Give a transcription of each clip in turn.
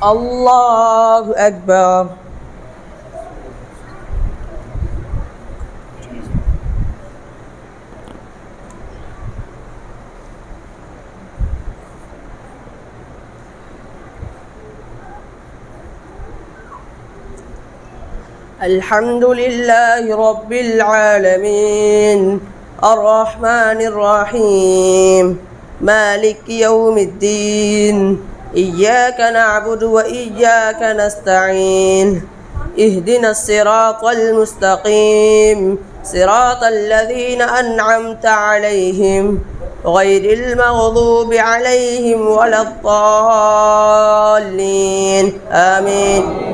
الله أكبر. الحمد لله رب العالمين الرحمن الرحيم مالك يوم الدين إياك نعبد وإياك نستعين اهدنا الصراط المستقيم صراط الذين أنعمت عليهم غير المغضوب عليهم ولا الضالين آمين.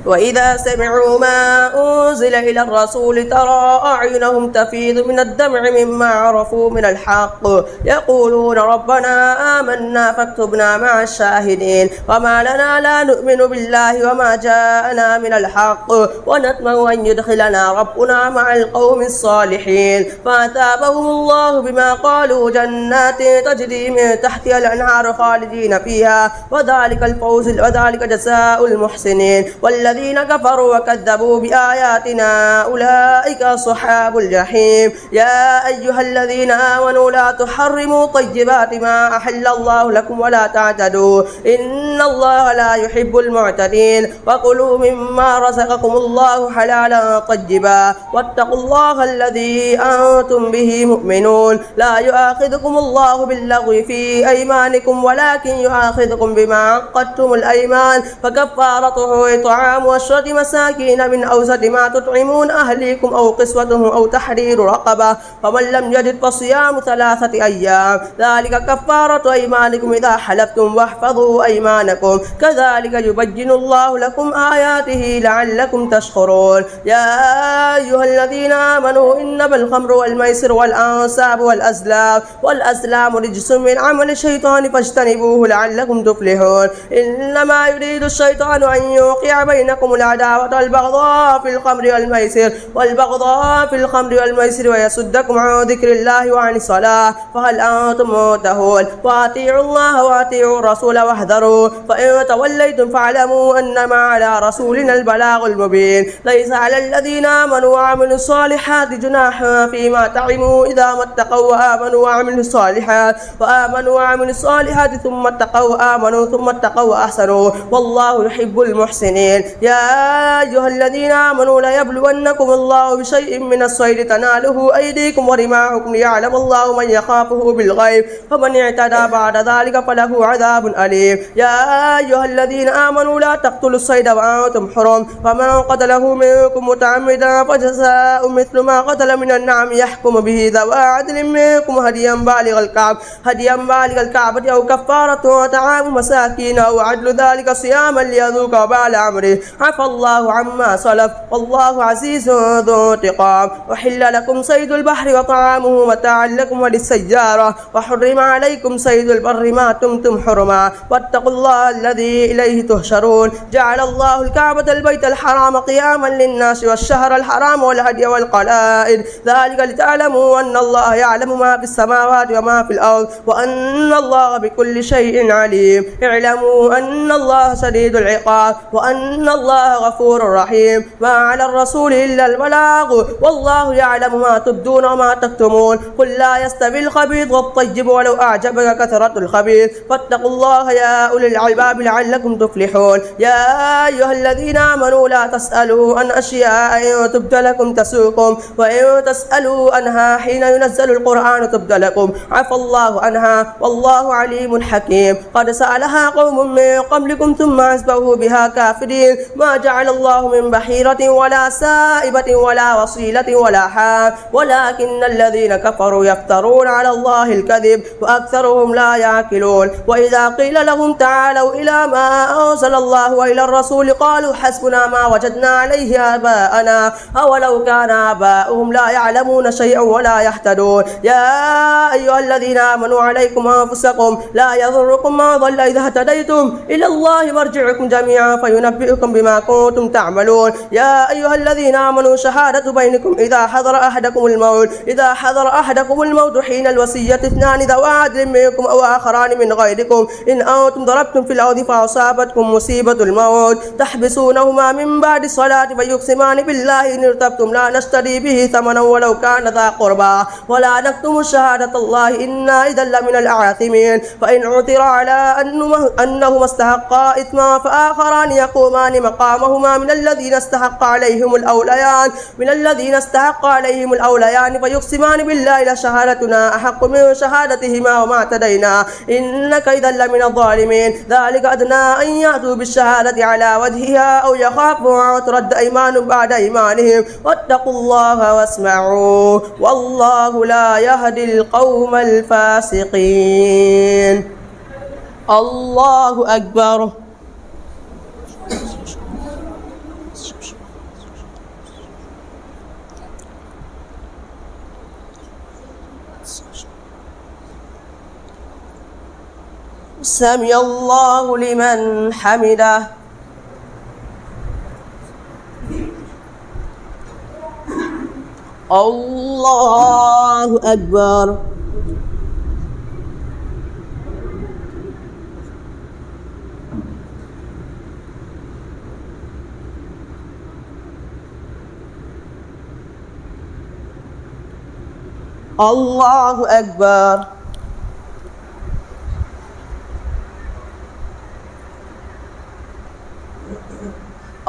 وإذا سمعوا ما أنزل إلى الرسول ترى أعينهم تفيض من الدمع مما عرفوا من الحق يقولون ربنا آمنا فاكتبنا مع الشاهدين وما لنا لا نؤمن بالله وما جاءنا من الحق ونطمع أن يدخلنا ربنا مع القوم الصالحين فأثابهم الله بما قالوا جنات تجري من تحتها الأنهار خالدين فيها وذلك جزاء المحسنين. الذين كفروا وكذبوا بآياتنا أولئك أصحاب الجحيم. يا أيها الذين آمنوا لا تحرموا طيبات ما أحل الله لكم ولا تعتدوا إن الله لا يحب المعتدين وكلوا مما رزقكم الله حلالا طيبا واتقوا الله الذي أنتم به مؤمنون. لا يؤاخذكم الله باللغو في أيمانكم ولكن يؤاخذكم بما عقدتم الأيمان فكفارته إطعام وعشرة مساكين من أوسط ما تطعمون أهليكم أو قسوتهم أو تحرير رقبة فمن لم يجد فصيام 3 أيام ذلك كفارة أيمانكم إذا حلفتم واحفظوا أيمانكم كذلك يبين الله لكم آياته لعلكم تشكرون. يا أيها الذين آمنوا إنما الخمر والميسر والأنصاب والأزلام رجس من عمل الشيطان فاجتنبوه لعلكم تفلحون. إنما يريد الشيطان أن يوقع بينكم العداوة والبغضاء في الخمر والميسر ويصدكم عن ذكر الله وعن الصلاة فهل أنتم منتهون. وأطيعوا الله وأطيعوا الرسول واحذروا فإن توليتم فاعلموا أنما على رسولنا البلاغ المبين. ليس على الذين آمنوا وعملوا الصالحات جناح فيما طعموا إذا ما اتقوا وآمنوا وعملوا الصالحات ثم اتقوا وآمنوا ثم اتقوا وأحسنوا والله يحب المحسنين. يا أيها الذين آمنوا ليبلونكم الله بشيء من الصيد تناله أيديكم ورماحكم ليعلم الله من يخافه بالغيب فمن اعتدى بعد ذلك فله عذاب أليم. يا أيها الذين آمنوا لا تقتلوا الصيد وأنتم حرم فمن قتله منكم متعمدا فجزاء مثل ما قتل من النعم يحكم به ذوى عدل منكم هديا بالغ الكعبة أو كفارة طعام مساكين أو عدل ذلك صياما ليذوق وبال أمره عفى الله عما سلف والله عزيز ذو انتقام. وحل لكم صيد البحر وطعامه متاعا لكم وللسيارة وحرم عليكم صيد البر ما دمتم حرما واتقوا الله الذي إليه تحشرون. جعل الله الكعبة البيت الحرام قياما للناس والشهر الحرام والهدي والقلائد ذلك لتعلموا أن الله يعلم ما في السماوات وما في الأرض وأن الله بكل شيء عليم. اعلموا أن الله شديد العقاب وأن الله غفور رحيم. ما على الرسول إلا البلاغ والله يعلم ما تبدون وما تكتمون. قل لا يستوي الخبيث والطيب ولو أعجبك كثرة الخبيث فاتقوا الله يا أولي الألباب لعلكم تفلحون. يا أيها الذين آمنوا لا تسألوا عن أشياء إن تبد لكم تسؤكم وإن تسألوا عنها حين ينزل القرآن تبد لكم عفى الله عنها والله عليم حكيم. قد سألها قوم من قبلكم ثم أصبحوا بها كافرين. ما جعل الله من بحيرة ولا سائبة ولا وصيلة ولا حام ولكن الذين كفروا يفترون على الله الكذب وأكثرهم لا يعقلون. وإذا قيل لهم تعالوا إلى ما أنزل الله وإلى الرسول قالوا حسبنا ما وجدنا عليه آباءنا أولو كان آباؤهم لا يعلمون شيئا ولا يهتدون. يا أيها الذين آمنوا عليكم أنفسكم لا يضركم ما ضل إذا اهتديتم إلى الله مرجعكم جميعا فينبئكم بما كنتم تعملون. يا أيها الذين آمنوا شهادة بينكم إذا حضر أحدكم الموت حين الوصية اثنان ذوى عدل منكم أو آخران من غيركم إن أنتم ضربتم في الأرض فأصابتكم مصيبة الموت تحبسونهما من بعد الصلاة فيقسمان بالله إن ارتبتم لا نشتري به ثمنا ولو كان ذا قربى ولا نكتم شهادة الله إنا إذا لمن الآثمين. فإن عثر على أنهما استحقا إثما فآخران يقومان مقامهما من الذين استحق عليهم الأوليان فيقسمان بالله لشهادتنا أحق من شهادتهما وما اعتدينا إنك إذا لمن الظالمين. ذلك أدنى أن يأتوا بالشهادة على وجهها أو يخافوا أن ترد أيمان بعد أيمانهم واتقوا الله واسمعوا والله لا يهدي القوم الفاسقين. الله أكبر. سمع الله لمن حمده. الله أكبر. الله أكبر.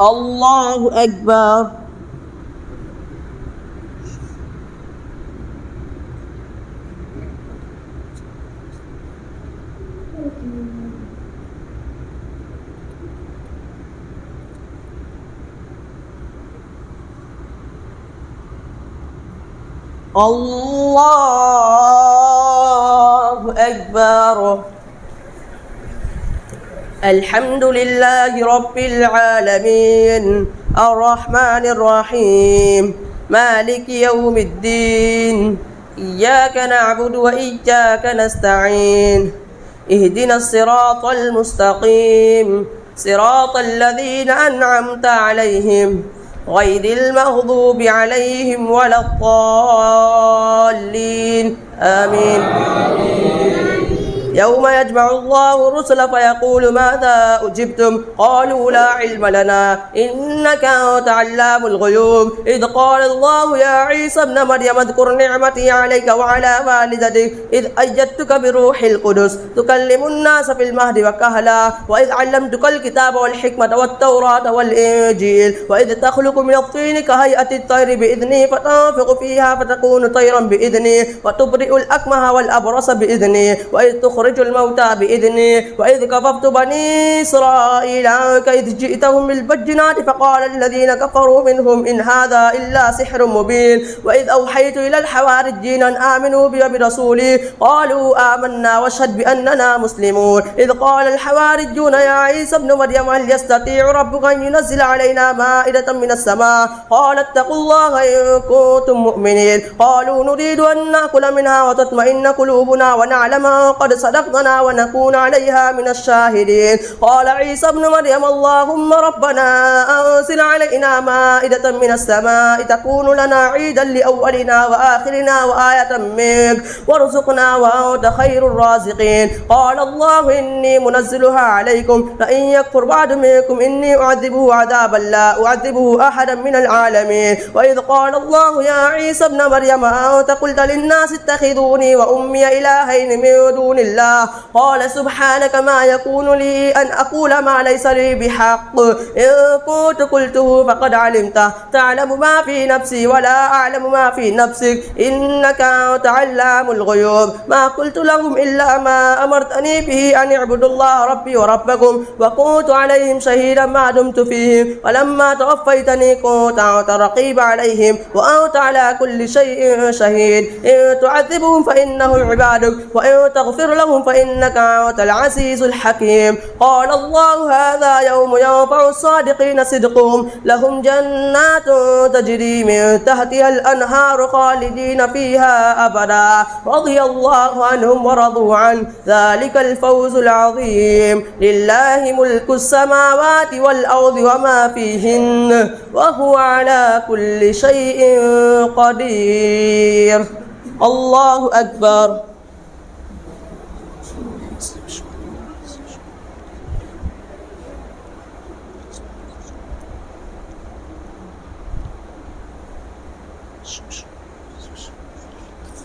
الله أكبر. الله أكبر. الحمد لله رب العالمين الرحمن الرحيم مالك يوم الدين إياك نعبد وإياك نستعين اهدنا الصراط المستقيم صراط الذين أنعمت عليهم غير المغضوب عليهم ولا الضالين آمين. يوم يجمع الله الرسل فيقول ماذا أجبتم قالوا لا علم لنا إنك أنت علام الغيوب. إذ قال الله يا عيسى ابن مريم اذكر نعمتي عليك وعلى والدتك إذ أيدتك بروح القدس تكلم الناس في المهد وكهلا وإذ علمتك الكتاب والحكمة والتوراة والإنجيل وإذ تخلق من الطين كهيئة الطير بإذني فتنفخ فيها فتكون طيرا بإذني وتبرئ الأكمه والأبرص بإذني وإذ تخرج الموتى بإذني وإذ كففت بني إسرائيل عنك إذ جئتهم بالبينات فقال الذين كفروا منهم إن هذا إلا سحر مبين. وإذ أوحيت إلى الحواريين أن آمنوا بي وبرسولي قالوا آمنا واشهد بأننا مسلمون. إذ قال الحواريون يا عيسى ابن مريم هل يستطيع ربك أن ينزل علينا مائدة من السماء قال اتقوا الله إن كنتم مؤمنين. قالوا نريد أن نأكل منها وتطمئن قلوبنا ونعلم قد صدقنا ونكون عليها من الشاهدين. قال عيسى ابن مريم اللهم ربنا أنزل علينا مائدة من السماء تكون لنا عيدا لأولنا وآخرنا وآية منك وارزقنا وأنت خير الرازقين. قال الله إني منزلها عليكم فإن يكفر بعد منكم إني أعذبه عذابا لا أعذبه أحدا من العالمين. وإذ قال الله يا عيسى ابن مريم أنت قلت للناس اتخذوني وأمي إلهين من دون الله قال سبحانك ما يكون لي أن أقول ما ليس لي بحق إن كنت قلته فقد علمته تعلم ما في نفسي ولا أعلم ما في نفسك إنك أنت علام الغيوب. ما قلت لهم إلا ما أمرتني به أن اعبدوا الله ربي وربكم وكنت عليهم شهيدا ما دمت فيهم ولما توفيتني كنت أنت رقيب عليهم وأنت على كل شيء شهيد. إن تعذبهم فإنهم عبادك وإن تغفر لهم فاستكبرتم فإنك أنت العزيز الحكيم. قال الله هذا يوم ينفع الصادقين صدقهم لهم جنات تجري من تحتها الأنهار خالدين فيها أبدا رضي الله عنهم ورضوا عنه ذلك الفوز العظيم. لله ملك السماوات والأرض وما فيهن وهو على كل شيء قدير. الله أكبر.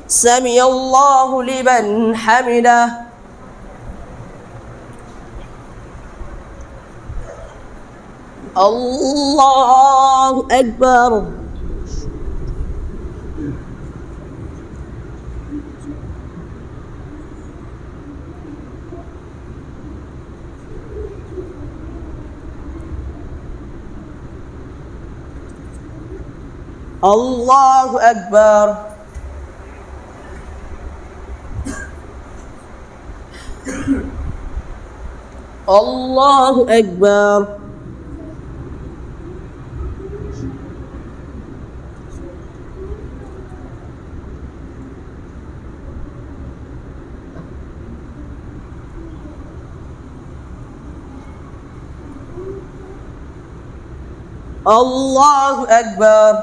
سمع الله لمن حمده. الله أكبر. الله أكبر. الله أكبر. الله أكبر.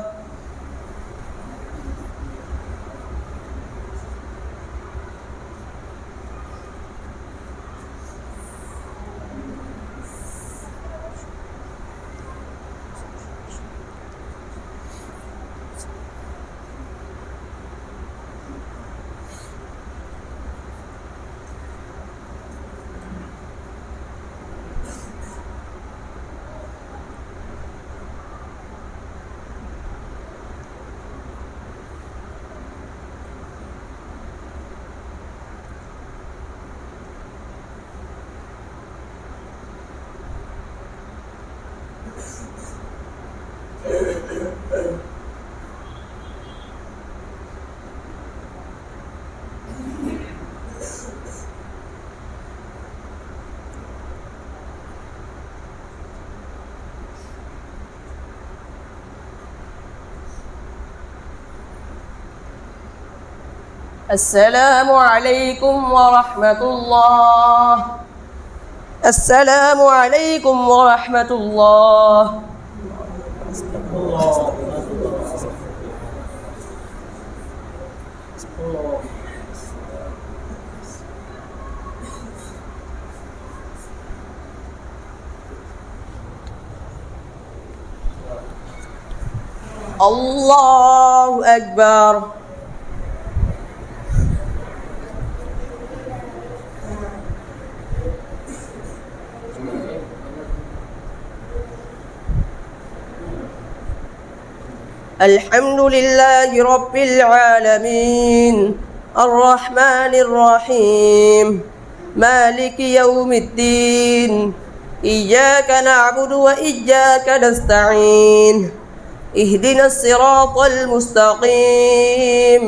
السلام عليكم ورحمة الله. السلام عليكم ورحمة الله. الله أكبر. الحمد لله رب العالمين الرحمن الرحيم مالك يوم الدين إياك نعبد وإياك نستعين اهدنا الصراط المستقيم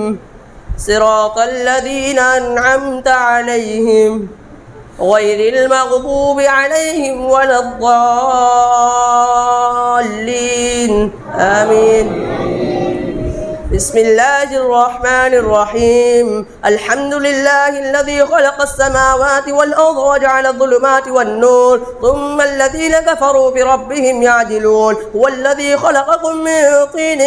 صراط الذين أنعمت عليهم غير المغضوب عليهم ولا الضالين آمين. بسم الله الرحمن الرحيم الحمد لله الذي خلق السماوات والأرض وجعل الظلمات والنور ثم الذين كفروا بربهم يعدلون هو الذي خلقكم من طين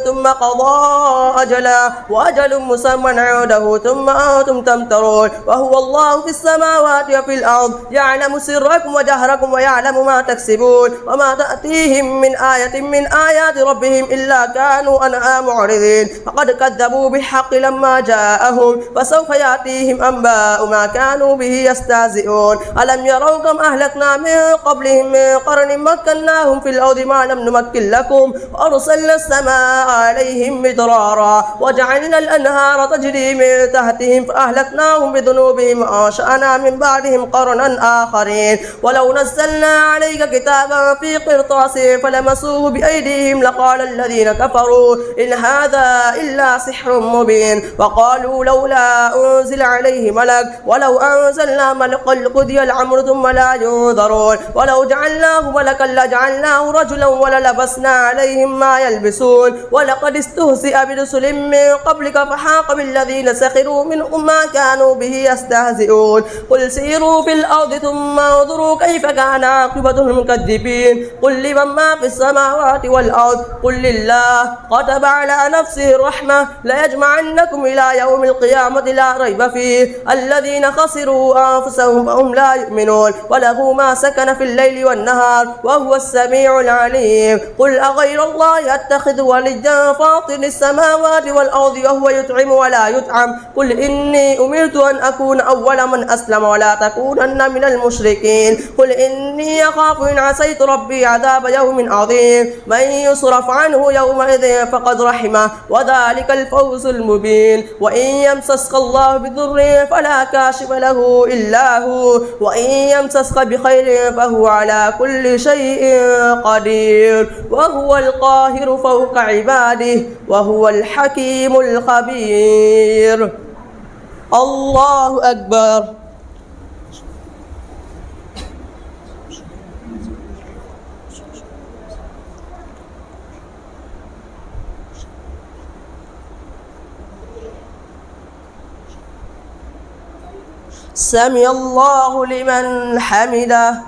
ثم قضى أجلا وأجل مسمى عنده ثم أنتم تمترون وهو الله في السماوات وفي الأرض يعلم سركم وجهركم ويعلم ما تكسبون وما تأتيهم من آية من آيات ربهم إلا كانوا عنها معرضين فقد كذبوا بالحق لما جاءهم فسوف يأتيهم أنباء ما كانوا به يستهزئون ألم يروا كم أهلكنا من قبلهم من قرن مكناهم في الأرض ما لم نمكن لكم وأرسلنا السماء عليهم مدرارا وجعلنا الأنهار تجري من تحتهم فأهلكناهم بذنوبهم وأنشأنا من بعدهم قرنا آخرين ولو نزلنا عليك كتابا في قرطاس فلمسوه بأيديهم لقال الذين كفروا إن هذا هذا إلا سحر مبين وقالوا لولا أنزل عليه ملك ولو أنزلنا ملكا لقضي الأمر ثم لا ينظرون ولو جعلناه ملكا لجعلناه رجلا وللبسنا عليهم ما يلبسون ولقد استهزئ برسل من قبلك فحاق بالذين سخروا منهم ما كانوا به يستهزئون قل سيروا في الأرض ثم انظروا كيف كان عاقبة المكذبين قل لمن ما في السماوات والأرض قل لله كتب على نفسه الرحمة ليجمعنكم إلى يوم القيامة لا ريب فيه الذين خسروا أنفسهم فهم لا يؤمنون وله ما سكن في الليل والنهار وهو السميع العليم قل أغير الله أتخذ وليا فاطر السماوات والأرض وهو يطعم ولا يطعم قل إني أمرت أن أكون أول من أسلم ولا تكونن من المشركين قل إني أخاف إن عصيت ربي عذاب يوم عظيم من يصرف عنه يومئذ فقد رحمه وذلك الفوز المبين وإن يمسسك الله بضر فلا كاشف له إلا هو وإن يمسسك بخير فهو على كل شيء قدير وهو القاهر فوق عباده وهو الحكيم الخبير. الله أكبر. سمع الله لمن حمده.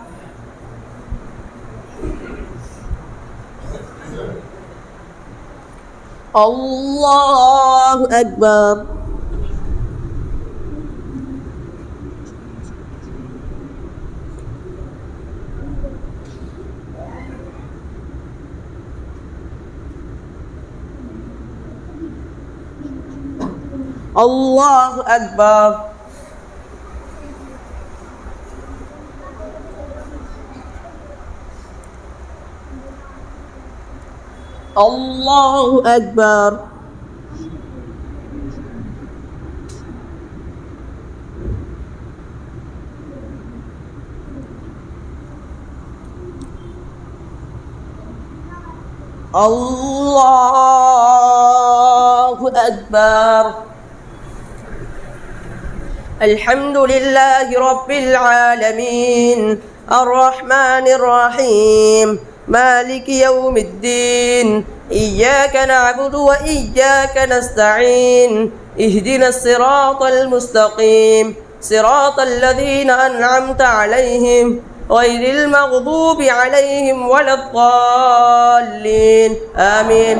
الله أكبر. الله أكبر. الله أكبر. الله أكبر. الحمد لله رب العالمين الرحمن الرحيم مالك يوم الدين إياك نعبد وإياك نستعين اهدنا الصراط المستقيم صراط الذين أنعمت عليهم غير المغضوب عليهم ولا الضالين آمين.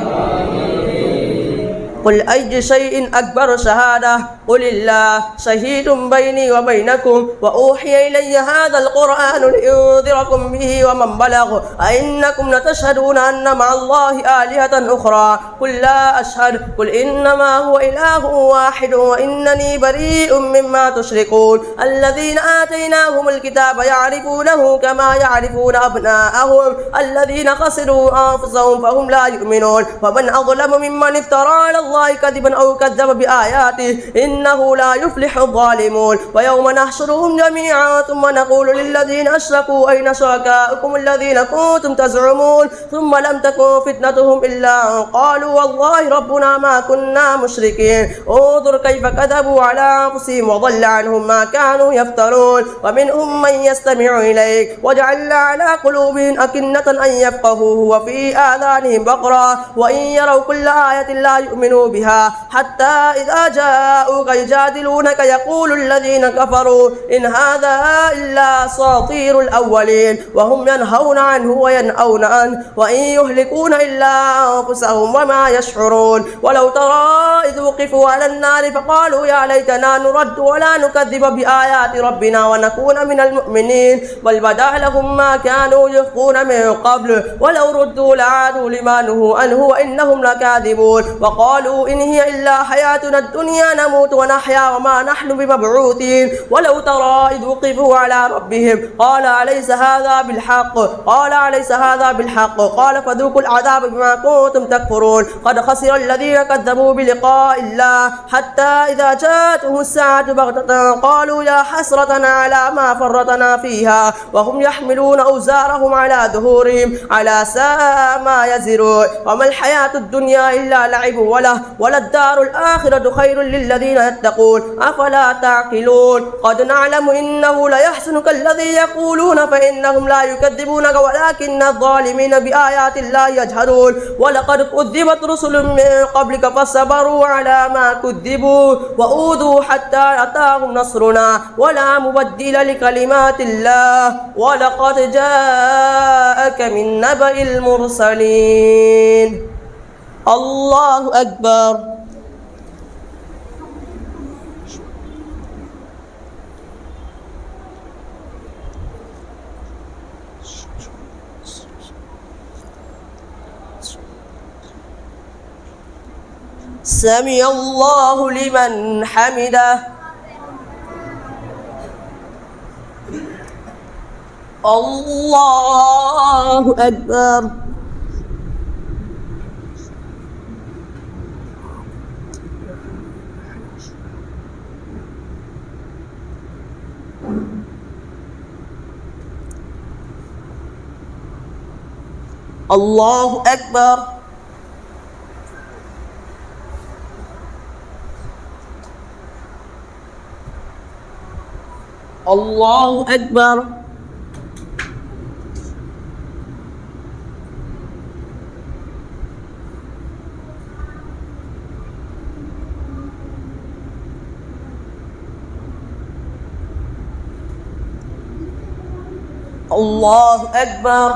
قل أي شيء أكبر شهادة قل الله شهيد بيني وبينكم وأوحي إلي هذا القرآن لأنذركم به ومن بلغ أئنكم لتشهدون أن مع الله آلهة أخرى قل لا أشهد قل إنما هو إله واحد وإنني بريء مما تشركون الذين آتيناهم الكتاب يعرفونه كما يعرفون أبناءهم الذين خسروا أنفسهم فهم لا يؤمنون ومن أظلم ممن افترى على الله كذبا أو كذب بآياته إنه لا يفلح الظالمون ويوم نحشرهم جميعا ثم نقول للذين أشركوا أين شركاؤكم الذين كنتم تزعمون ثم لم تكن فتنتهم إلا أن قالوا والله ربنا ما كنا مشركين انظر كيف كذبوا على أنفسهم وضل عنهم ما كانوا يفترون ومنهم من يستمع إليك وجعلنا على قلوبهم أكنة أن يفقهوه وفي آذانهم وقرا وإن يروا كل آية لا يؤمنوا بها حتى إذا جاءوك يجادلونك يقول الذين كفروا إن هذا إلا أساطير الأولين وهم ينهون عنه وينأون عنه وإن يهلكون إلا أنفسهم وما يشعرون ولو ترى إذ وقفوا على النار فقالوا يا ليتنا نرد ولا نكذب بآيات ربنا ونكون من المؤمنين بل بدا لهم ما كانوا يخفون من قبل ولو ردوا لعادوا لما نهوا عنه وإنهم لكاذبون وقالوا إن هي إلا حياتنا الدنيا نموت ونحيا وما نحن بمبعوثين ولو ترى إذ وقفوا على ربهم قال أليس هذا بالحق قال أليس هذا بالحق قال فذوقوا العذاب بما كنتم تكفرون قد خسر الذين كذبوا بلقاء الله حتى إذا جاءتهم الساعة بغتة قالوا يا حسرتنا على ما فرطنا فيها وهم يحملون أوزارهم على ظهورهم على ساء ما يزرون وما الحياة الدنيا إلا لعب وللدار الآخرة خير للذين يتقون أفلا تعقلون قد نعلم إنه ليحزنك الذي يقولون فإنهم لا يكذبونك ولكن الظالمين بآيات الله يجهرون ولقد كذبت رسل من قبلك فصبروا على ما كذبوا وأوذوا حتى أتاهم نصرنا ولا مبدل لكلمات الله ولقد جاءك من نبأ المرسلين. الله أكبر. سمع الله لمن حمده. الله أكبر. الله أكبر. الله أكبر. الله أكبر.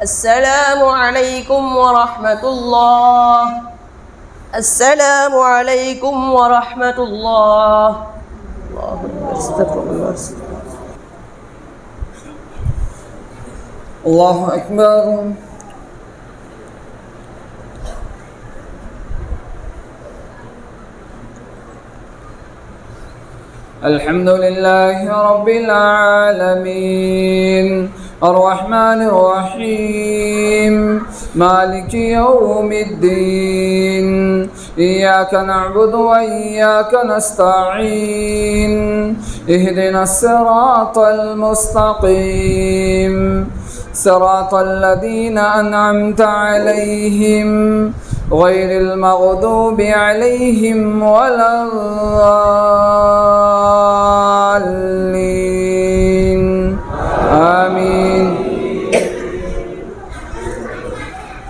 السلام عليكم ورحمة الله. السلام عليكم ورحمة الله. الله أكبر. استغفر الله. الله أكبر. الحمد لله رب العالمين الرحمن الرحيم مالك يوم الدين إياك نعبد وإياك نستعين اهدنا الصراط المستقيم صراط الذين أنعمت عليهم غير المغضوب عليهم ولا الضالين آمين.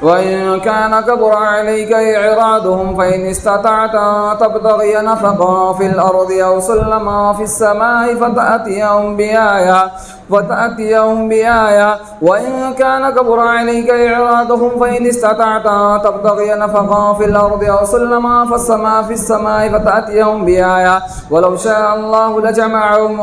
وإن كان كبر عليك إعراضهم فإن استطعت أن تبتغي نفقا في الأرض أو سلما في السماء فتأتيهم بآية فتأتيهم بآية وإن كان كبر عليك إعراضهم فإن استطعت أن تبتغي نفقا في الأرض أو سلما في السماء فتأتيهم بآية ولو شاء الله لجمعهم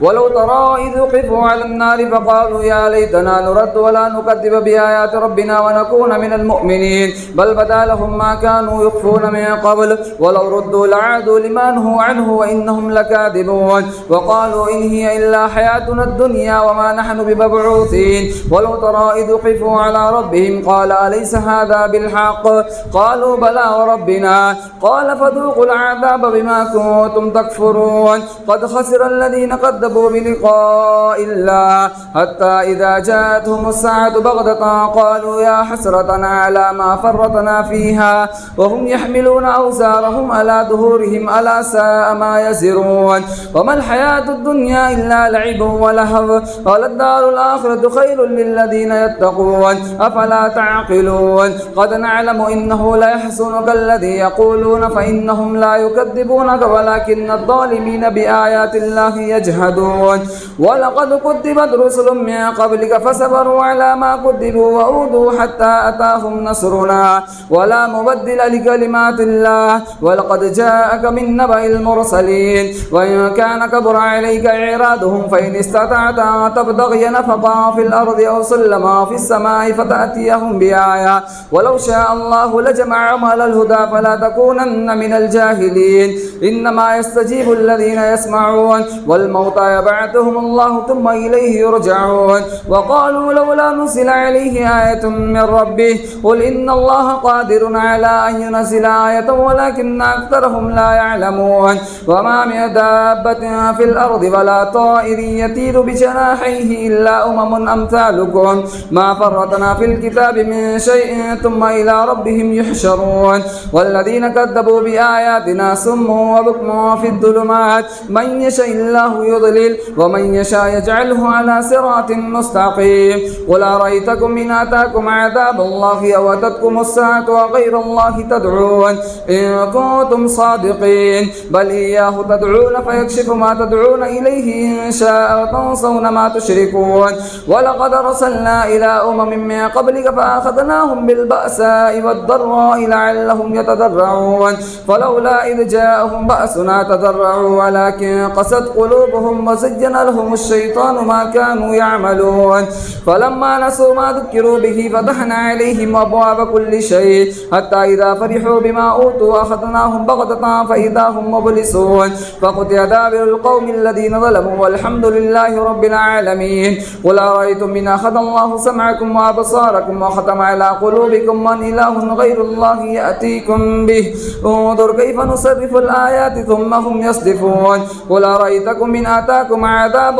ولو ترى إذ وقفوا على النار فقالوا يا ليتنا نرد ولا نكذب بآيات ربنا ونكون من المؤمنين بل بدا لهم ما كانوا يخفون من قبل ولو ردوا لعادوا لما نهوا عنه وإنهم لكاذبون وقالوا إن هي إلا حياتنا الدنيا وما نحن بمبعوثين ولو ترى إذ وقفوا على ربهم قال أليس هذا بالحق قالوا بلى وربنا قال فذوقوا العذاب بما كنتم تكفرون قد خسر الذين كذبوا بلقاء الله حتى إذا جاءتهم الساعة بغتة قالوا يا حسرتنا على ما فرطنا فيها وهم يحملون أوزارهم على ظهورهم ألا ساء ما يزرون وما الحياة الدنيا إلا لعب ولهو وللدار الآخرة خير للذين يتقون أفلا تعقلون قد نعلم إنه لا يحزنك الذي يقولون فإنهم لا يكذبونك ولكن الظالمين بآيات الله يجحدون ولقد كذبت رسل من قبلك فصبروا على ما كذبوا وأوذوا حتى أتاهم نصرنا ولا مبدل لكلمات الله ولقد جاءك من نبأ المرسلين وإن كان كبر عليك إعراضهم فإن استطعت أن تبتغي نفقا في الأرض أو سلما في السماء فتأتيهم بآية ولو شاء الله لجمعهم على الهدى فلا تكونن من الجاهلين إنما يستجيب الذين يسمعون والموتى يبعثهم الله ثم إليه يرجعون وقالوا لولا نزل عليه آية من ربه قل إن الله قادر على أن ينزل آية ولكن أكثرهم لا يعلمون وما من دابة في الأرض ولا طائر يطير بجناحيه إلا أمم أمثالكم ما فرطنا في الكتاب من شيء ثم إلى ربهم يحشرون والذين كذبوا بآياتنا سم وبكم في الظلمات من يشاء الله يضلل ومن يشاء يجعله على صراط مستقيم قل أرأيتكم إن أتاكم عذاب الله أو أتتكم الساعة وغير الله تدعون إن كنتم صادقين بل إياه تدعون فيكشف ما تدعون إليه إن شاء وتنصون ما تشركون ولقد أرسلنا إلى أمم من قبلك فأخذناهم بالبأساء والضراء لعلهم يتضرعون فلولا إذ جاءهم بأسنا تضرعوا ولكن قست قلوبهم وزين لهم الشيطان ما كانوا يعملون فلما نسوا ما ذكروا به فتحنا عليهم أبواب كل شيء حتى إذا فرحوا بما أوتوا أخذناهم بغتة فإذا هم مبلسون فقطع دابر القوم الذين ظلموا والحمد لله رب العالمين قل أرأيتم إن أخذ الله سمعكم وأبصاركم وختم على قلوبكم من إله غير الله يأتيكم به انظر كيف نصرف الآيات ثم هم يصدفون قل أرأيتكم إن أتاكم عذاب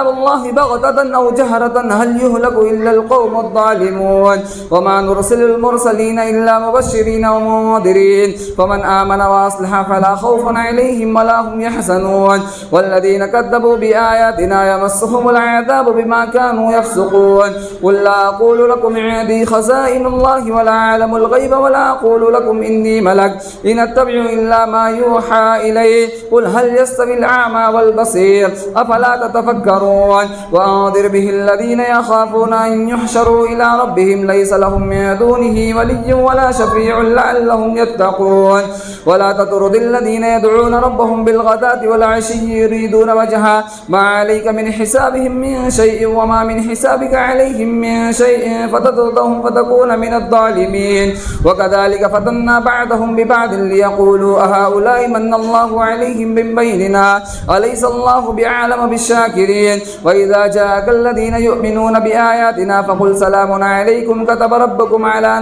الله بغتة أو جهرة هل يهلك إلا القوم الظالمون وما نرسل المرسلين إلا مبشرين ومنذرين فمن آمن وأصلح فلا خوف عليهم ولا هم يحزنون والذين كذبوا بآياتنا يمسهم العذاب بما كانوا يفسقون قل لا أقول لكم عندي خزائن الله ولا أعلم الغيب ولا أقول لكم إني ملك إن أتبع إلا ما يوحى إليه قل هل يستوي الأعمى والبصير أفلا تتفكرون وأنذر به الذين يخافون أن يحشروا إلى ربهم ليس لهم من دونه ولي ولا شفيع لعلهم يتقون ولا تطرد الذين يدعون ربهم بالغداة والعشي يريدون وجهه ما عليك من حسابهم من شيء وما من حسابك عليهم من شيء فتطردهم فتكون من الظالمين وكذلك فتنا بعضهم ببعض ليقولوا أهؤلاء من الله عليهم من بيننا أليس الله بعالم بالشاكرين وإذا جاءك الذين يؤمنون بآياتنا فقل سلام عليكم كتب ربكم على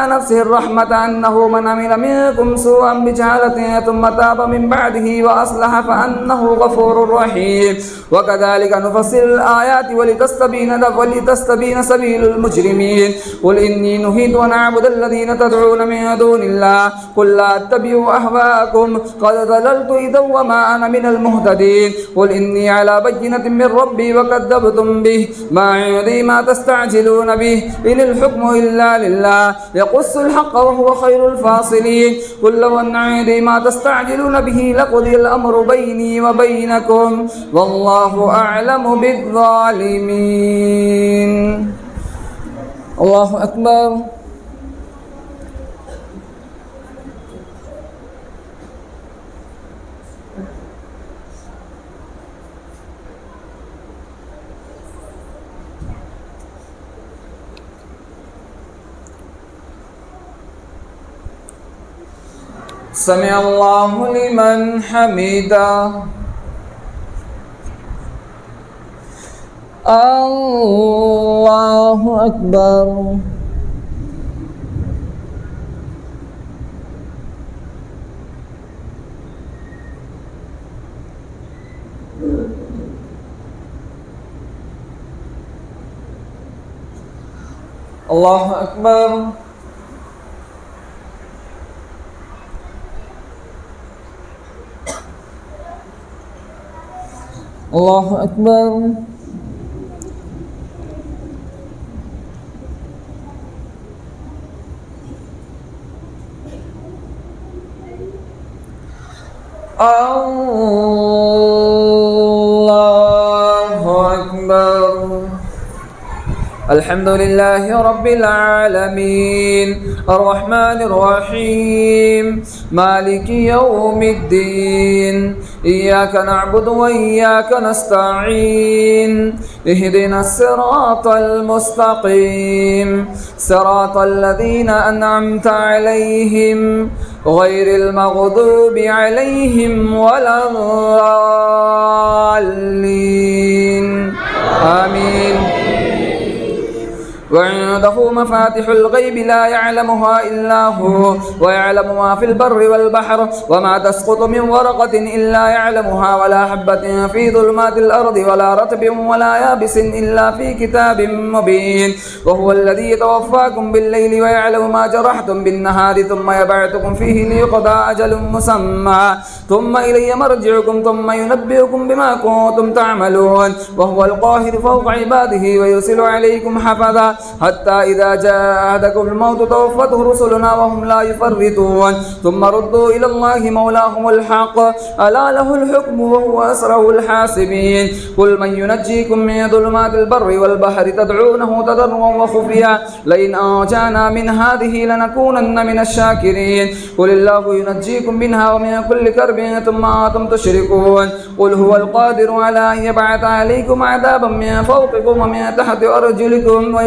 نفسه الرحمة أنه من عمل منكم سوءا بجهالة ثم تاب من بعده وأصلح فأنه غفور رحيم وكذلك نفصل الآيات ولتستبين سبيل المجرمين قل إني نهيت أن أعبد الذين تدعون من دون الله قل لا اتبعوا أهواءكم قد ضللت إذا وما أنا من المهتدين قل إني على بينة من ربي وكذبتم به ما عندي ما تستعجلون به إن الحكم إلا لله يقص الحق وهو خير الفاصلين قل لو أن عندي ما تستعجلون تستعجلون به لقضي الأمر بيني وبينكم والله أعلم بالظالمين. الله أكبر. سمع الله لمن حمده. الله أكبر. الله أكبر. الله أكبر. الله أكبر. الحمد لله رب العالمين الرحمن الرحيم مالك يوم الدين إياك نعبد وإياك نستعين اهدنا الصراط المستقيم صراط الذين أنعمت عليهم غير المغضوب عليهم ولا الضالين آمين. وعنده مفاتح الغيب لا يعلمها إلا هو ويعلم ما في البر والبحر وما تسقط من ورقة إلا يعلمها ولا حبة في ظلمات الأرض ولا رطب ولا يابس إلا في كتاب مبين. وهو الذي يتوفاكم بالليل ويعلم ما جرحتم بالنهار ثم يبعثكم فيه ليقضى أجل مسمى ثم إلي مرجعكم ثم ينبئكم بما كنتم تعملون. وهو القاهر فوق عباده ويرسل عليكم حفظا حتى إذا جاء أحدكم الموت توفته رسلنا وهم لا يفرطون ثم ردوا إلى الله مولاهم الحق ألا له الحكم وهو أسرع الحاسبين. قل من ينجيكم من ظلمات البر والبحر تدعونه تضرعا وخفيا لئن أنجانا من هذه لنكونن من الشاكرين. قل الله ينجيكم منها ومن كل كرب ثم أنتم تشركون. قل هو القادر على أن يبعث عليكم عذابا من فوقكم ومن تحت أرجلكم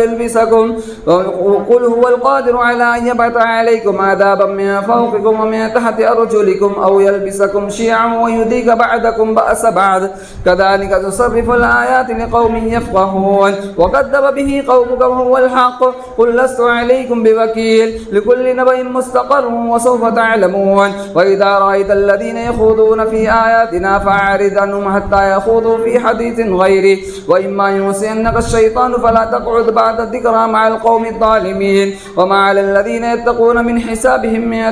قل هو القادر على أن يبعث عليكم عذابا من فوقكم ومن تحت أرجلكم أو يلبسكم شيعا ويذيق بعدكم بأس بعد كذلك تصرف الآيات لقوم يفقهون. وكذب به قومك وهو الحق قل لست عليكم بوكيل لكل نبأ مستقر وسوف تعلمون. وإذا رأيت الذين يخوضون في آياتنا فأعرض عنهم حتى يخوضوا في حديث غيره وإما ينسينك الشيطان فلا تقعد بعد الذكرى مع القوم الظالمين. وما على الذين يتقون من حسابهم من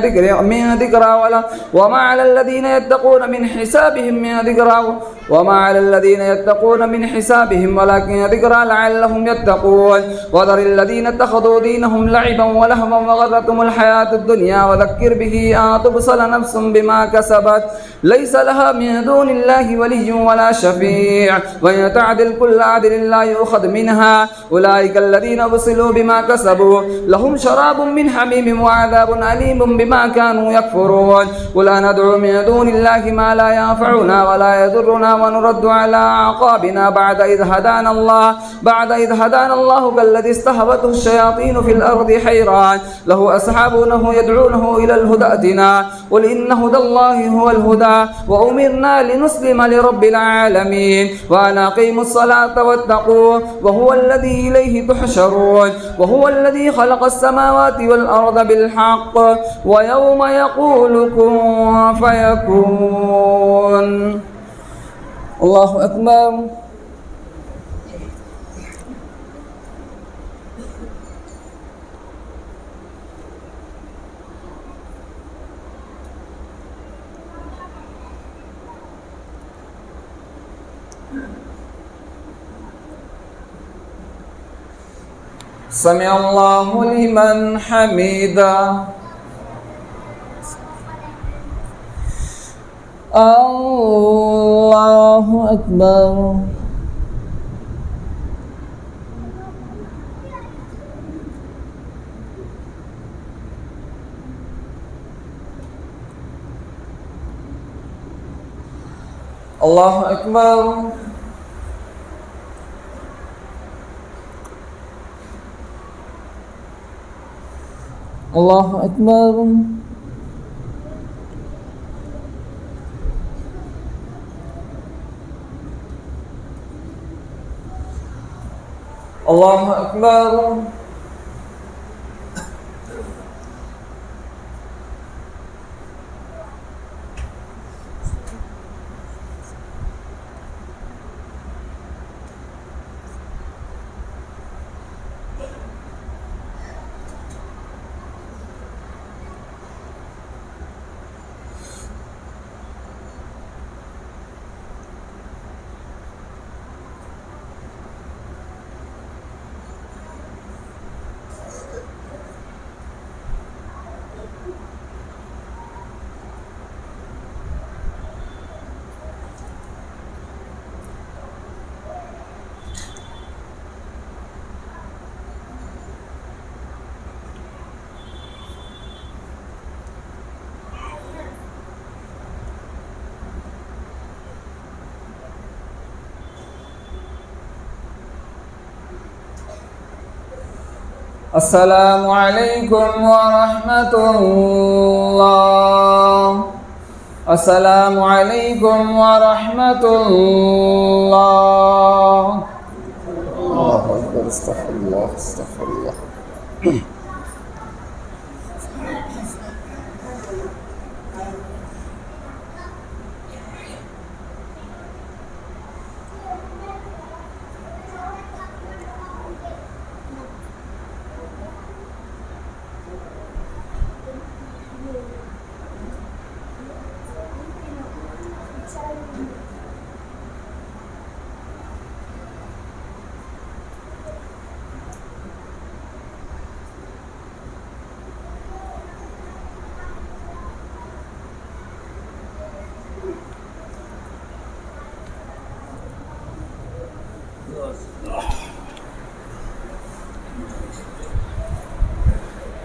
ذكرى وما على الذين يتقون من حسابهم من ذكرى وما على الذين يتقون من حسابهم ولكن ذكرى لعلهم يتقون. وذر الذين اتخذوا دينهم لعبا ولهوا وغرتهم الحياة الدنيا وذكر به أن تبصل نفس بما كسبت ليس لها من دون الله ولي ولا شفيع وإن تعدل كل عدل لا يؤخذ منها. أولئك الذين أبصلوا بما كسبوا لهم شراب من حميم وعذاب أليم بما كانوا يكفرون. قل ندعو من دون الله ما لا ينفعنا ولا يضرنا ونرد على أعقابنا بعد إذ هدانا الله كالذي استهوته الشياطين في الأرض حيران له أصحاب يدعونه إلى الهدى ائتنا. قل إن هدى الله هو الهدى وأمرنا لنسلم لرب العالمين وأن أقيموا الصلاة واتقوه وهو الذي إليه تحشرون. وهو الذي خلق السماوات والأرض بالحق ويوم يقول كن فيكون. الله أكبر. سمع الله لمن حمده. الله أكبر. الله أكبر. الله أكبر. الله أكبر. السلام عليكم ورحمة الله. السلام عليكم ورحمة الله. الله أكبر. استغفر الله استغفر الله.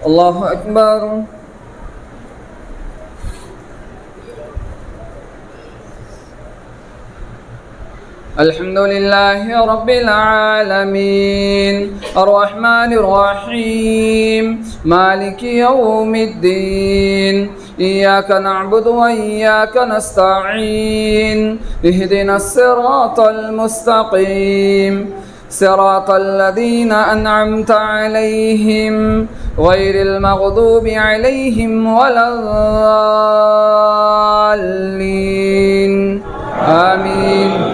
الله أكبر. الحمد لله رب العالمين الرحمن الرحيم مالك يوم الدين إياك نعبد وإياك نستعين اهدنا الصراط المستقيم صراط الذين أنعمت عليهم غير المغضوب عليهم ولا الضالين آمين.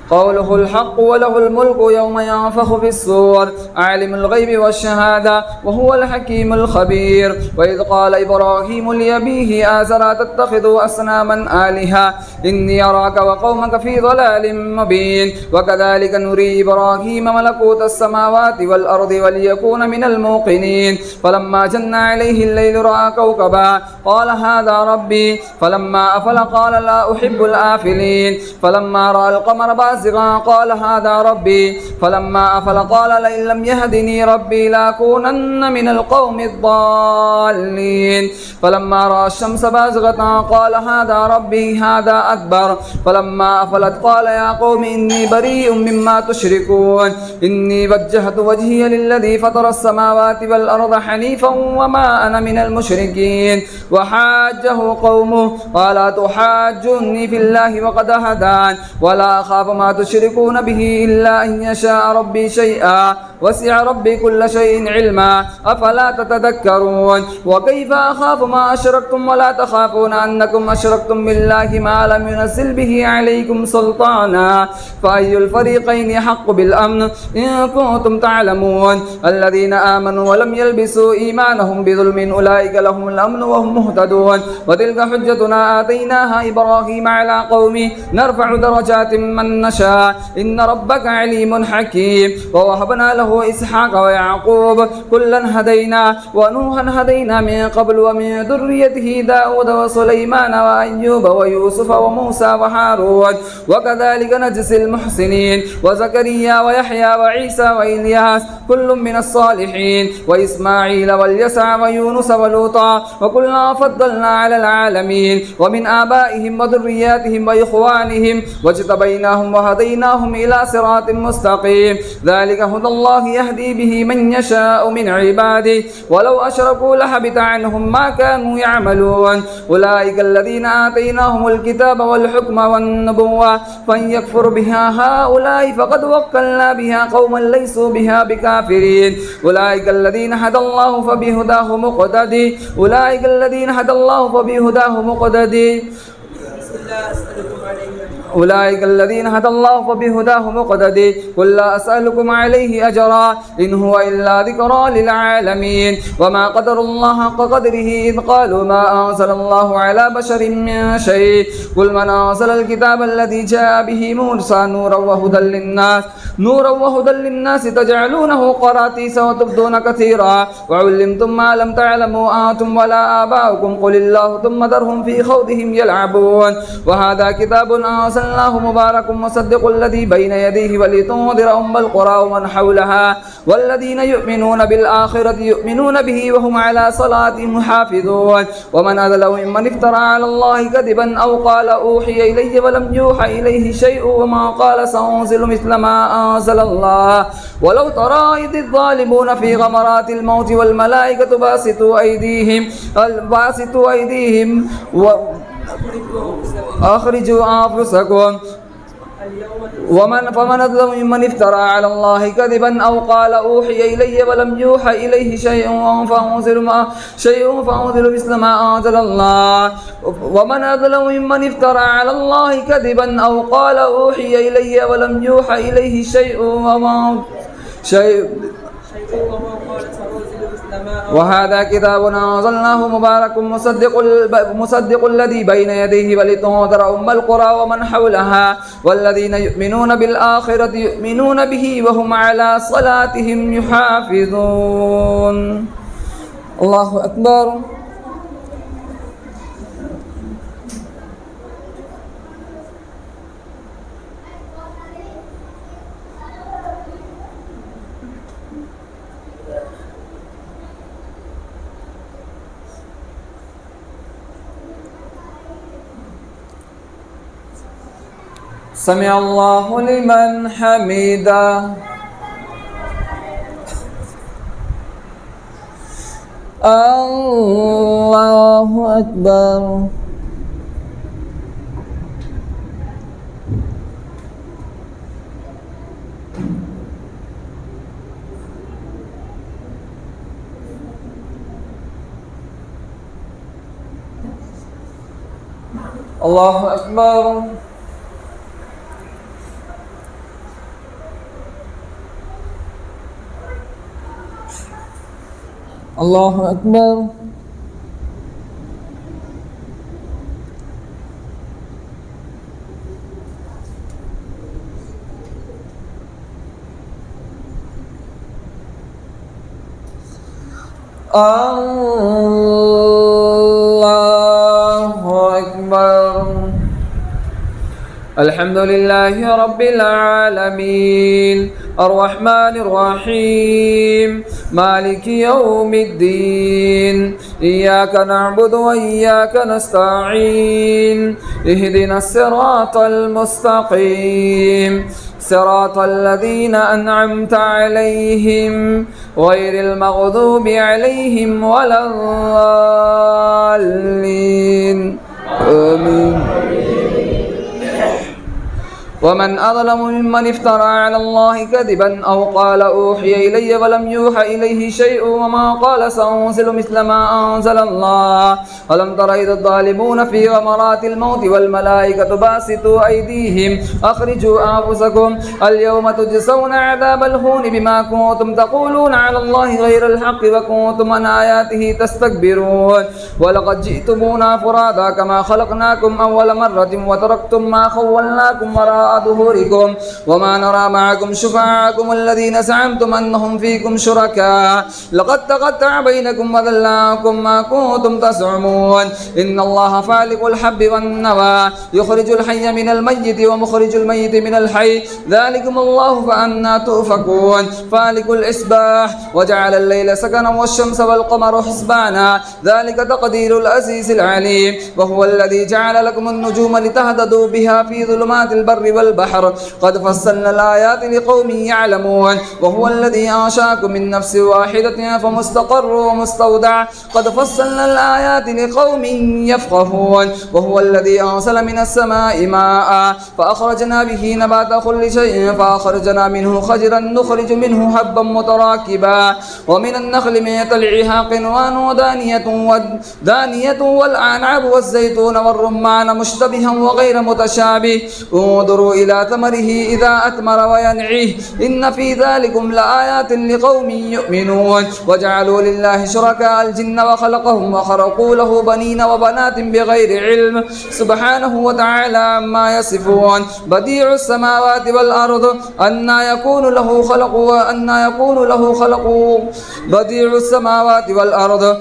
قوله الحق وله الملك يوم ينفخ في الصور عالم الغيب والشهادة وهو الحكيم الخبير. وإذ قال إبراهيم لأبيه آزر تتخذ أصناما آلهة إني أراك وقومك في ضلال مبين. وكذلك نري إبراهيم ملكوت السماوات والأرض وليكون من الموقنين. فلما جن عليه الليل رأى كوكبا قال هذا ربي فلما أفل قال لا أحب الآفلين. فلما رأى القمر بازغا قال هذا ربي فلما أفل قال لئن لم يهدني ربي لأكونن من القوم الضالين. فلما رأى الشمس بازغة قال هذا ربي هذا أكبر. فلما أفلت قال يا قوم إني بريء مما تشركون إني وجهت وجهي للذي فطر السماوات والأرض حنيفا وما أنا من المشركين. وحاجه قومه قال تحاجوني في الله وقد هدان ولا أخاف ما تشركون به إلا أن يشاء ربي شيئا وسع ربي كل شيء علما أفلا تتذكرون. وكيف أخاف ما أشركتم ولا تخافون أنكم أشركتم بالله ما لم ينزل به عليكم سلطانا فأي الفريقين حق بالأمن إن كنتم تعلمون. الذين آمنوا ولم يلبسوا إيمانهم بظلم أولئك لهم الأمن وهم مهتدون. وتلك حجتنا آتيناها إبراهيم على قومه نرفع درجات من نشاء يشاء إن ربك عليم حكيم ووهبنا له إسحاق ويعقوب كلا هدينا ونوحا هدينا من قبل ومن ذريته داود وسليمان وأيوب ويوسف وموسى وهارون وكذلك نجزي المحسنين وزكريا ويحيى وعيسى وإلياس كل من الصالحين وإسماعيل واليسع ويونس ولوطا وكلنا فضلنا على العالمين ومن آبائهم وذرياتهم وإخوانهم واجتبيناهم وهديناهم إلى صراط مستقيم ذلك هدى الله يهدي به من يشاء من عباده ولو أشركوا لحبط عنهم ما كانوا يعملون أولئك الذين آتيناهم الكتاب والحكم والنبوة فإن يكفر بها هؤلاء فقد وكلنا بها قوما ليسوا بها بكافرين أولئك الذين هدى الله فبهداه مقتدي أولئك الذين هدى الله فبهداه مقتدي أولئك الذين هدى الله فبهداه مقتدي قل لا أسألكم عليه أجرا إن هو إلا ذكرى للعالمين وما قدر الله حق قدره إذ قالوا ما أنزل الله على بشر من شيء قل من أنزل الكتاب الذي جاء به موسى نورا وهدى للناس تجعلونه قراطيس وتبدون كثيرا وعلمتم ما لم تعلموا أنتم ولا آباؤكم قل الله ثم ذرهم في خوضهم يلعبون وهذا كتاب أنزلناه مبارك مصدق الذي بين يديه ولتنذر أم القرى ومن حولها والذين يؤمنون بالآخرة يؤمنون به وهم على صلاتهم محافظون ومن أظلم ممن افترى على الله كذبا أو قال أوحي إلي ولم يوحى إليه شيء وما قال سأنزل مثل ما أنزل الله ولو ترى إذ الظالمون في غمرات الموت والملائكة باسطوا أيديهم أخرجوا أنفسكم فمن أظلم ممن افترى على الله كذبا أو قال أوحي إلي ولم يوحى إليه شيء فأنزل مثل ما أنزل الله ومن أظلم ممن افترى على الله كذبا أو قال أوحي إلي ولم يوحى إليه شيء وهذا كتاب أنزلناه مبارك مصدق الذي بين يديه ولتنذر أم القرى ومن حولها والذين يؤمنون بالآخرة يؤمنون به وهم على صلاتهم يحافظون الله أكبر سمع الله لمن حمده الله أكبر الله أكبر الله أكبر الله أكبر الحمد لله رب العالمين الرحمن الرحيم مالك يوم الدين إياك نعبد وإياك نستعين اهدنا الصراط المستقيم صراط الذين أنعمت عليهم غير المغضوب عليهم ولا الضالين آمين ومن أظلم ممن افترى على الله كذبا أو قال أوحي إلي ولم يوحى إليه شيء وما قال سأنزل مثل ما أنزل الله ألم تر إذ الظالمون في غمرات الموت والملائكة باسطوا أيديهم أخرجوا أنفسكم اليوم تجزون عذاب الهون بما كنتم تقولون على الله غير الحق وكنتم عن آياته تستكبرون ولقد جئتمونا فرادا كما خلقناكم أول مرة وتركتم ما خولناكم وراء وراء ظهوركم وما نرى معكم شفعاءكم الذين زعمتم أنهم فيكم شركاء لقد تقطع بينكم وضل عنكم ما كنتم تزعمون إن الله فالق الحب والنوى يخرج الحي من الميت ومخرج الميت من الحي ذلكم الله فأنا تؤفكون فالق الإصباح وجعل الليل سكنا والشمس والقمر حسبانا ذلك تقدير العزيز العليم وهو الذي جعل لكم النجوم لتهتدوا بها في ظلمات البر والبحر قد فصلنا الآيات لقوم يعلمون وهو الذي أنشأكم من نفس واحدة فمستقر ومستودع قد فصلنا الآيات لقوم يفقهون وهو الذي أنزل من السماء ماء فأخرجنا به نبات كل شيء فأخرجنا منه خجرا نخرج منه حبا متراكبا ومن النخل من طلعها قنوان ودانية والأعناب والزيتون والرمان مشتبها وغير متشابه انظروا إلى ثمره إذا أثمر وينعيه إن في ذلكم لآيات لقوم يؤمنون وجعلوا لله شركاء الجن وخلقهم وخرقوا له بنين وبنات بغير علم سبحانه وتعالى عما يصفون بديع السماوات والأرض أنى يكون له خلق بديع السماوات والأرض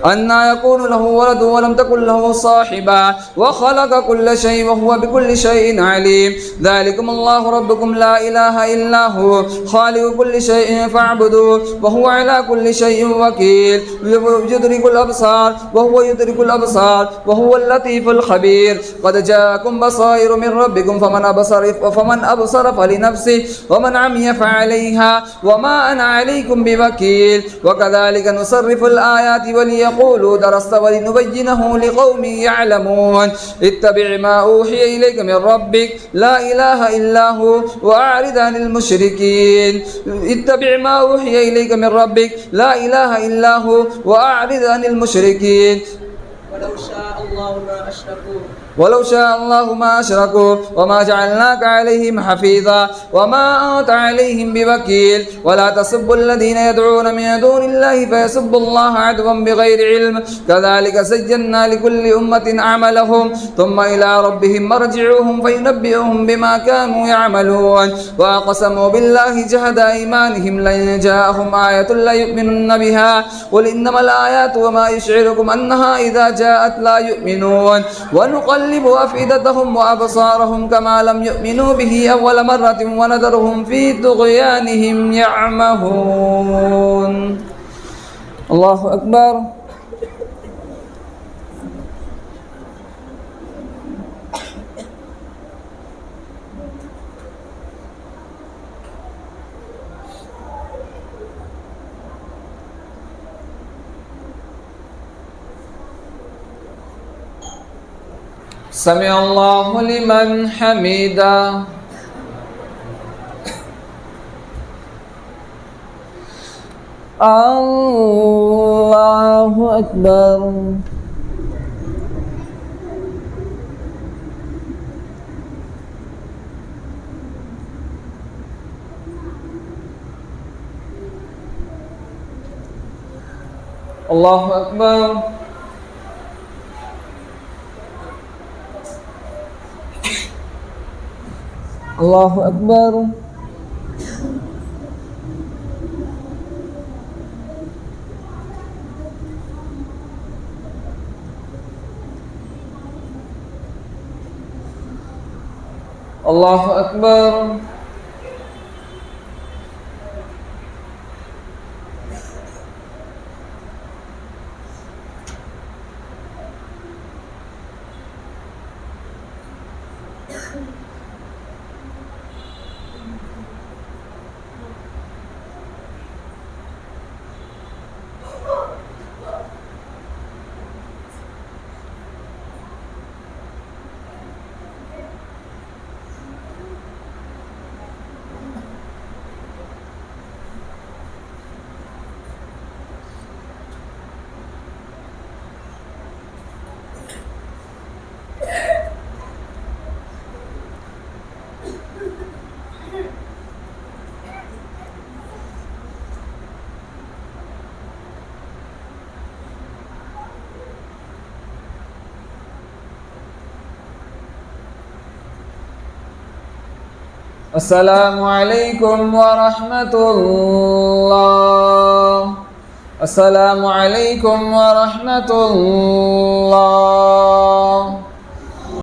أنى يكون له ولد ولم تكن له صاحبا وخلق كل شيء وهو بكل شيء عليم ذلكم الله ربكم لا إله إلا هو خالق كل شيء فاعبدوه وهو على كل شيء وكيل يدرك الأبصار وهو اللطيف الخبير قد جاءكم بصائر من ربكم فمن أبصر فلنفسه ومن عمي فعليها وما أنا عليكم بوكيل وكذلك نصرف الآيات وليقولوا درست ولنبينه لقوم يعلمون اتبع ما أوحي إليك من ربك لا إله إلا هو وأعرض عن المشركين اتبع ما أوحي إليك من ربك لا إله إلا هو وأعرض عن المشركين ولو شاء الله ما أشركوا وما جعلناك عليهم حفيظا وما أنت عليهم بوكيل ولا تسبوا الذين يدعون من دون الله فيسبوا الله عدوا بغير علم كذلك زينا لكل أمة عملهم ثم إلى ربهم مرجعوهم فينبئهم بما كانوا يعملون وأقسموا بالله جهد أيمانهم لئن جاءهم آية ليؤمنن بها قل إنما الآيات وما يشعركم أنها إذا جاءت لا يؤمنون ونقلب أفئدتهم وأبصارهم كما لم يؤمنوا به أول مرة ونذرهم في طغيانهم يعمهون الله أكبر سمع الله لمن حمده الله أكبر الله أكبر الله أكبر الله أكبر السلام عليكم ورحمة الله. السلام عليكم ورحمة الله.